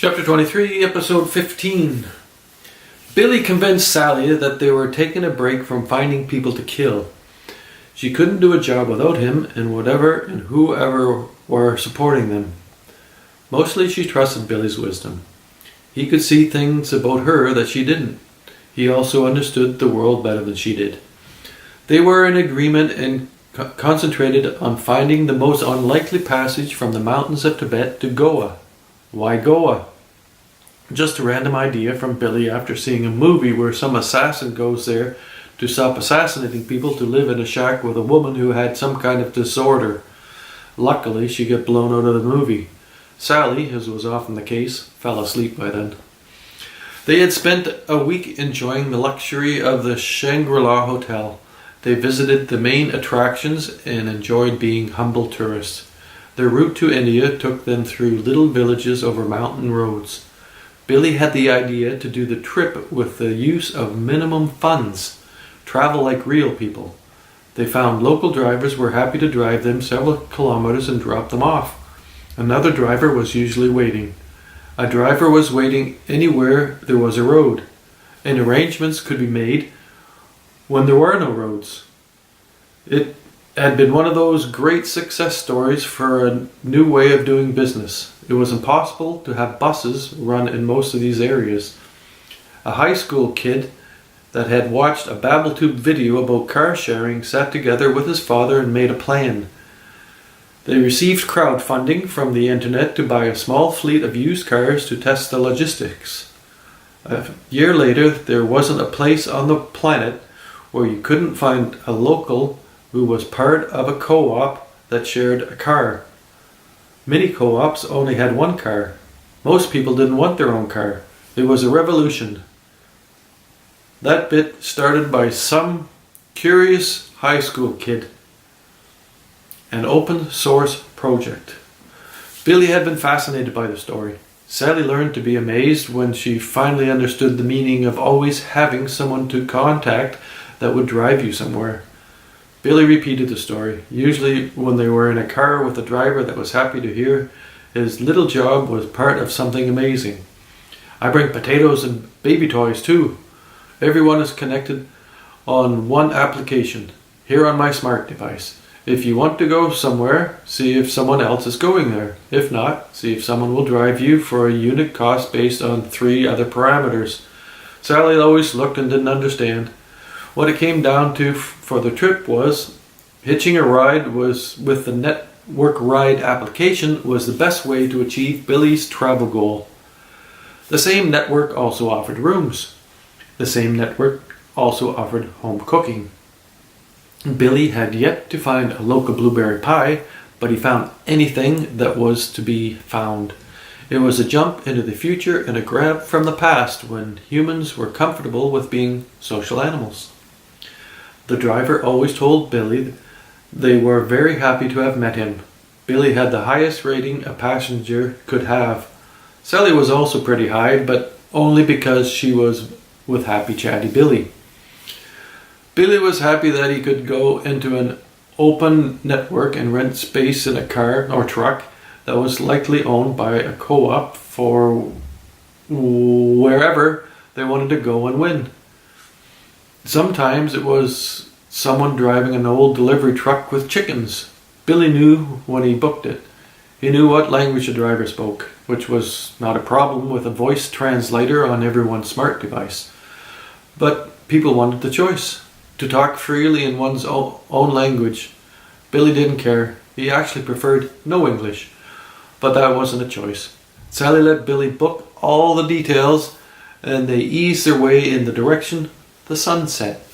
Chapter 23, Episode 15. Billy convinced Sally that they were taking a break from finding people to kill. She couldn't do a job without him and whatever and whoever were supporting them. Mostly she trusted Billy's wisdom. He could see things about her that she didn't. He also understood the world better than she did. They were in agreement and concentrated on finding the most unlikely passage from the mountains of Tibet to Goa. Why Goa? Just a random idea from Billy after seeing a movie where some assassin goes there to stop assassinating people to live in a shack with a woman who had some kind of disorder. Luckily, she got blown out of the movie. Sally, as was often the case, fell asleep by then. They had spent a week enjoying the luxury of the Shangri La Hotel. They visited the main attractions and enjoyed being humble tourists. Their route to India took them through little villages over mountain roads. Billy had the idea to do the trip with the use of minimum funds, travel like real people. They found local drivers were happy to drive them several kilometers and drop them off. Another driver was usually waiting. A driver was waiting anywhere there was a road, and arrangements could be made when there were no roads. It had been one of those great success stories for a new way of doing business. It was impossible to have buses run in most of these areas. A high school kid that had watched a babbletube video about car sharing sat together with his father and made a plan. They received crowdfunding from the internet to buy a small fleet of used cars to test the logistics. A year later, there wasn't a place on the planet where you couldn't find a local who was part of a co-op that shared a car. Many co-ops only had one car. Most people didn't want their own car. It was a revolution. That bit started by some curious high school kid. An open source project. Billy had been fascinated by the story. Sally learned to be amazed when she finally understood the meaning of always having someone to contact that would drive you somewhere. Billy repeated the story, usually when they were in a car with a driver that was happy to hear his little job was part of something amazing. I bring potatoes and baby toys too. Everyone is connected on one application, here on my smart device. If you want to go somewhere, see if someone else is going there. If not, see if someone will drive you for a unit cost based on 3 other parameters. Sally always looked and didn't understand. What it came down to for the trip was hitching a ride was with the network ride application was the best way to achieve Billy's travel goal. The same network also offered rooms. The same network also offered home cooking. Billy had yet to find a local blueberry pie, but he found anything that was to be found. It was a jump into the future and a grab from the past when humans were comfortable with being social animals. The driver always told Billy they were very happy to have met him. Billy had the highest rating a passenger could have. Sally was also pretty high, but only because she was with happy chatty Billy. Billy was happy that he could go into an open network and rent space in a car or truck that was likely owned by a co-op for wherever they wanted to go and win. Sometimes it was someone driving an old delivery truck with chickens. Billy knew when he booked it. He knew what language the driver spoke, which was not a problem with a voice translator on everyone's smart device. But people wanted the choice to talk freely in one's own language. Billy didn't care. He actually preferred no English. But that wasn't a choice. Sally let Billy book all the details and they eased their way in the direction the sun set.